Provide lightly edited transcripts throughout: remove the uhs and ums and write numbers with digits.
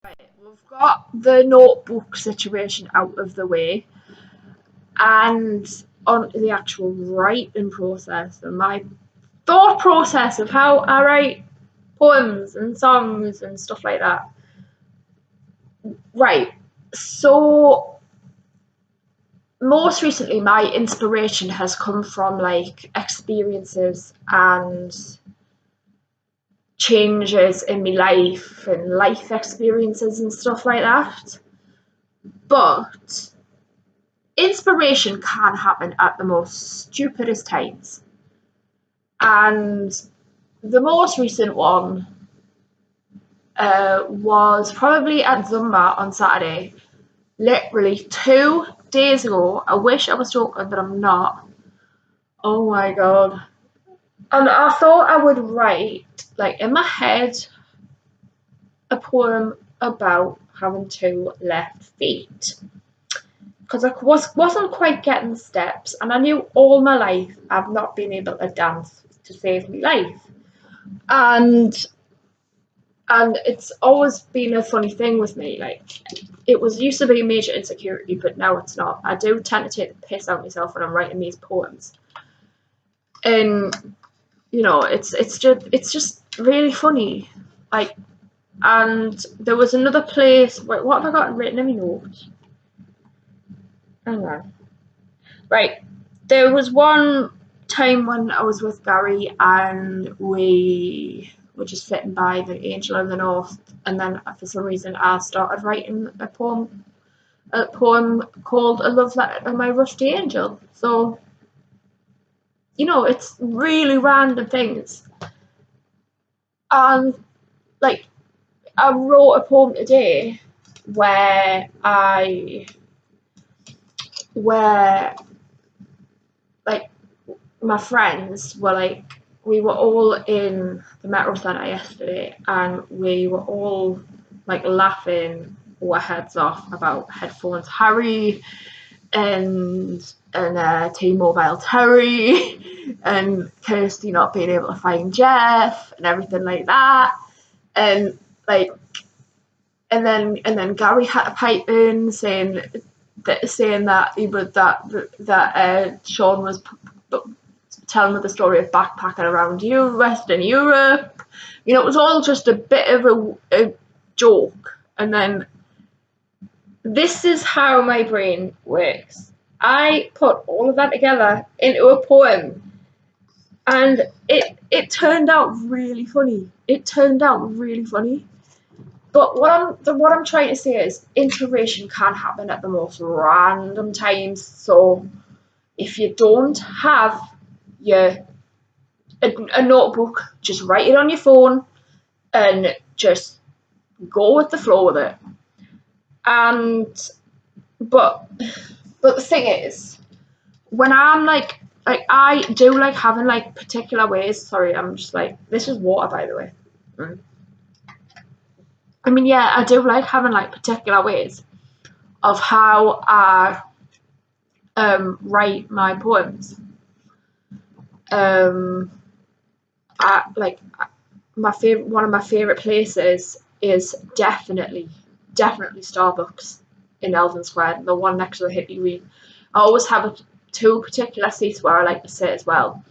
Right, we've got the notebook situation out of the way and on to the actual writing process and my thought process of how I write poems and songs and stuff like that. Right, so most recently, my inspiration has come from like experiences and changes in my life and life experiences and stuff like that. But inspiration can happen at the most stupidest times. And the most recent one was probably at Zumba on Saturday, literally 2 days ago. I wish I was joking, but I'm not. Oh my god. And I thought I would write, like in my head, a poem about having 2 left feet. Because wasn't quite getting the steps, and I knew all my life I've not been able to dance to save my life. And it's always been a funny thing with me. Like, it was used to be a major insecurity, but now it's not. I do tend to take the piss out of myself when I'm writing these poems. And it's just really funny. Like, and there was another place. Wait, what have I got written in my notes? Hang on. Right, there was one time when I was with Gary and we were just sitting by the Angel of the North, and then for some reason I started writing a poem called "A Love Letter to My Rusty Angel." So it's really random things, and like I wrote a poem today where like my friends were like, we were all in the Metro Centre yesterday and we were all like laughing our heads off about Headphones Harry and T-Mobile Terry and Kirsty not being able to find Jeff and everything like that. And like and then Gary had to pipe in saying that Sean was telling me the story of backpacking around Western Europe. It was all just a bit of a joke. And then this is how my brain works. I put all of that together into a poem, and it turned out really funny. But what I'm trying to say is inspiration can happen at the most random times. So if you don't have a notebook, just write it on your phone and just go with the flow with it. And but the thing is, when I'm like I do like having like particular ways. Sorry, I'm just like, this is water, by the way. I mean, yeah, I do like having like particular ways of how I write my poems. One of my favorite places is definitely Starbucks in Eldon Square, the one next to the Hippie Green. I always have 2 particular seats where I like to sit as well,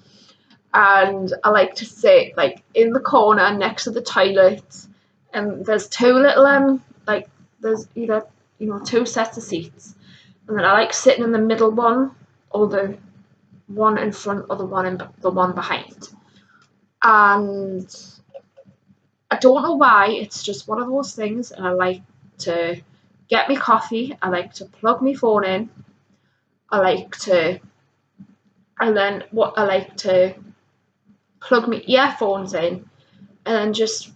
and I like to sit like in the corner next to the toilets. And there's 2 little there's either 2 sets of seats, and then I like sitting in the middle one, or the one in front, or the one behind. And I don't know why, it's just one of those things. And I like to get me coffee, I like to plug my phone in, I like to plug my earphones in, and then just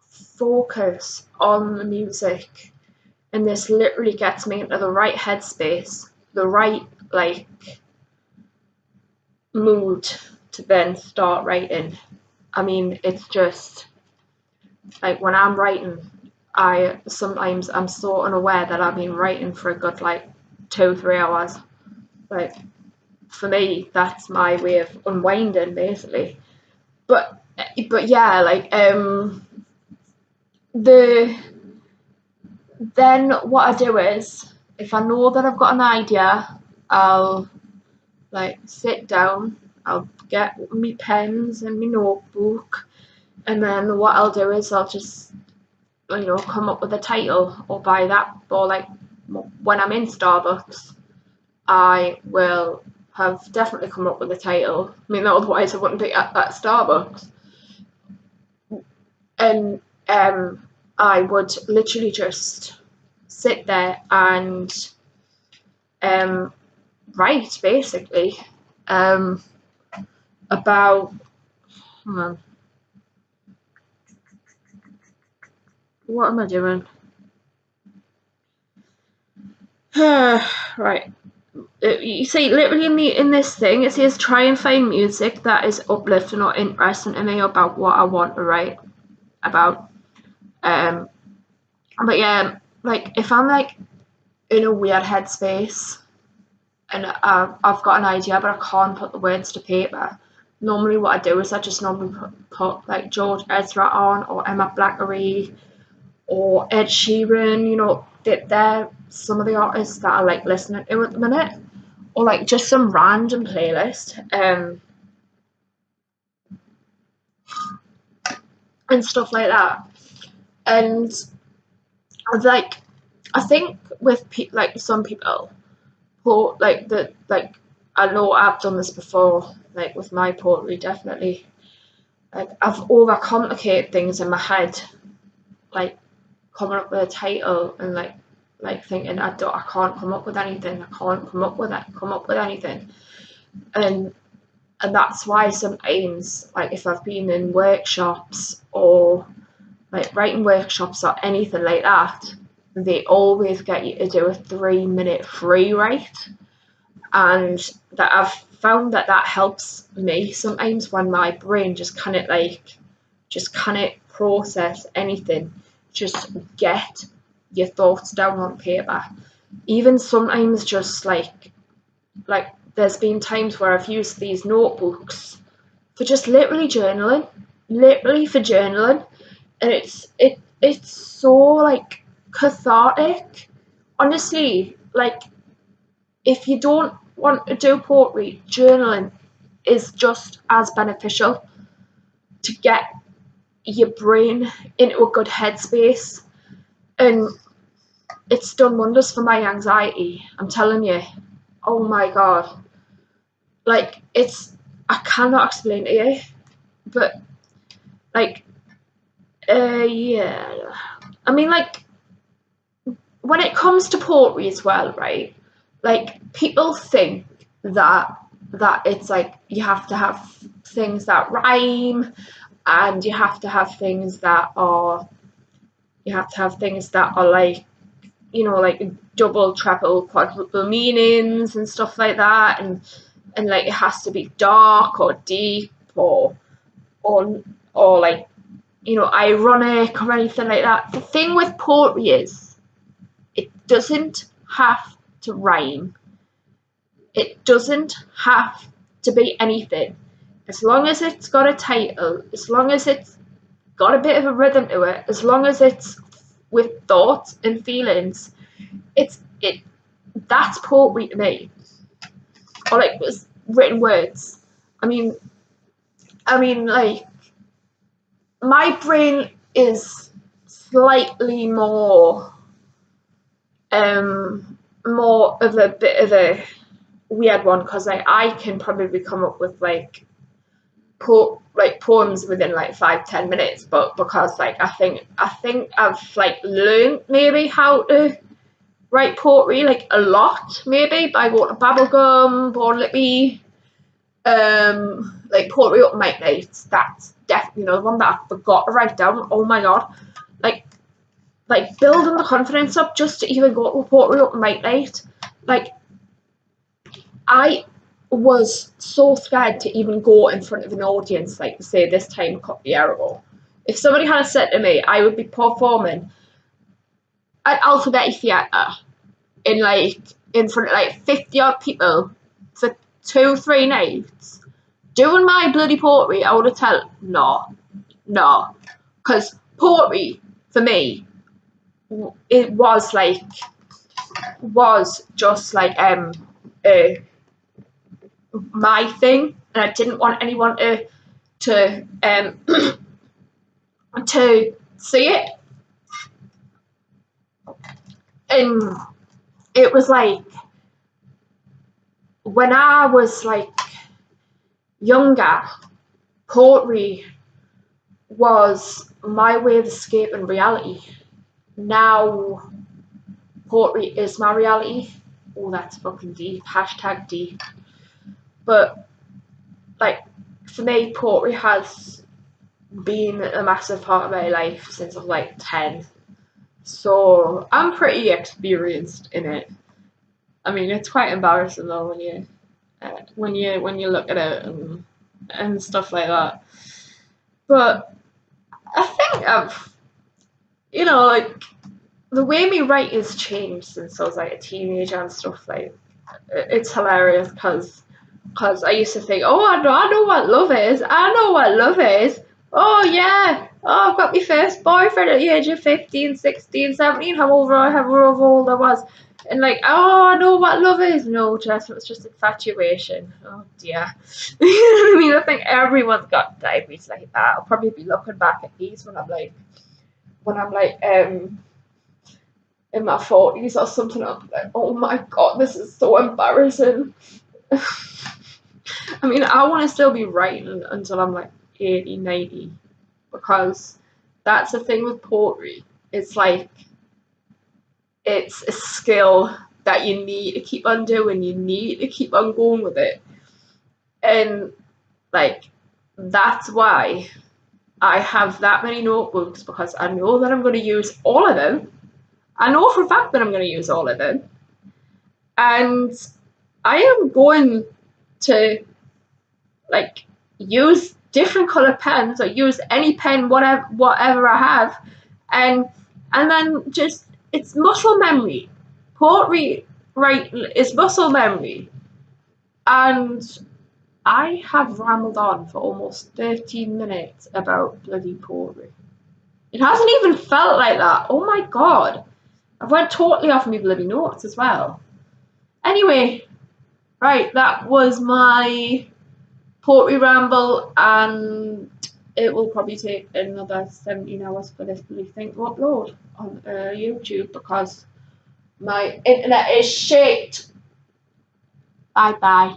focus on the music. And this literally gets me into the right headspace, the right mood to then start writing. I mean, it's just like when I'm writing, I'm so unaware that I've been writing for a good 2-3 hours. Like, for me, that's my way of unwinding, basically. But yeah, the then what I do is, if I know that I've got an idea, I'll like sit down, I'll get my pens and my notebook, and then what I'll do is I'll just, come up with a title, or by that, or like when I'm in Starbucks, I will have definitely come up with a title. I mean, otherwise I wouldn't be at Starbucks. And I would literally just sit there and write, basically, about, hang on, what am I doing? Right. You see, literally in this thing, it says try and find music that is uplifting or interesting to me about what I want to write about. But yeah, like if I'm like in a weird headspace and I've got an idea but I can't put the words to paper, normally what I do is I just normally put like George Ezra on, or Emma Blackery, or Ed Sheeran. They're some of the artists that I like listening to at the minute, or like just some random playlist, and stuff like that. And like I think with like some people, like I know I've done this before, like with my poetry, definitely. Like I've overcomplicated things in my head, like coming up with a title and like thinking I can't come up with anything. I can't come up with anything. And that's why sometimes, like if I've been in workshops or like writing workshops or anything like that, they always get you to do a 3-minute free write, and that I've found that helps me sometimes when my brain just can't process anything. Just get your thoughts down on paper. Even sometimes just like there's been times where I've used these notebooks for just literally for journaling, and it's so like cathartic. Honestly, like if you don't want to do poetry, journaling is just as beneficial to get your brain into a good headspace, and it's done wonders for my anxiety. I'm telling you. Oh my god. Like I cannot explain to you, but like yeah. I mean, like when it comes to poetry as well, right? Like people think that it's like you have to have things that rhyme, and you have to have things that are like, like double, triple, quadruple meanings and stuff like that, and like it has to be dark or deep or like, ironic or anything like that. The thing with poetry is it doesn't have to rhyme. It doesn't have to be anything. As long as it's got a title, as long as it's got a bit of a rhythm to it, as long as it's with thoughts and feelings, that's poetry to me. Or like written words. I mean, like my brain is slightly more of a bit of a weird one, because like I can probably come up with like poems within like 5-10 minutes, but because like I think I've like learned maybe how to write poetry like a lot, maybe by going to Bubblegum, Born Lippy, like poetry up mic nights. That's definitely another one that I forgot to write down. Oh my god, like building the confidence up just to even go to a poetry up mic night. Like I was so scared to even go in front of an audience, like say this time a couple of years ago. If somebody had said to me I would be performing at Alphabet Theatre in front of like 50 odd people for 2-3 nights doing my bloody poetry, I would have told no, because poetry for me it was just like my thing, and I didn't want anyone to to see it. And it was like when I was like younger, poetry was my way of escaping reality. Now poetry is my reality. Oh, that's fucking deep. Hashtag deep. But like for me, poetry has been a massive part of my life since I was like 10. So I'm pretty experienced in it. I mean, it's quite embarrassing though when you look at it and stuff like that. But I think like the way me write has changed since I was like a teenager and stuff. Like it's hilarious because I used to think, oh, I know what love is. I know what love is. Oh yeah. Oh, I've got my first boyfriend at the age of 15, 16, 17, however old I was. And like, oh, I know what love is. No, Jess, it's just infatuation. Oh dear. I mean, I think everyone's got diabetes like that. I'll probably be looking back at these when I'm like in my 40s or something. I'll be like, oh my god, this is so embarrassing. I mean, I want to still be writing until I'm like 80, 90, because that's the thing with poetry. It's like, it's a skill that you need to keep on doing. You need to keep on going with it. And like, that's why I have that many notebooks, because I know that I'm going to use all of them. I know for a fact that I'm going to use all of them. And I am going to like use different color pens or use any pen, whatever I have, and then just, it's muscle memory. Poetry, right, is muscle memory. And I have rambled on for almost 13 minutes about bloody poetry. It hasn't even felt like that. Oh my god. I've went totally off my bloody notes as well. Anyway, right, that was my poetry ramble, and it will probably take another 17 hours for this bloody thing to upload on YouTube because my internet is shit. Bye bye.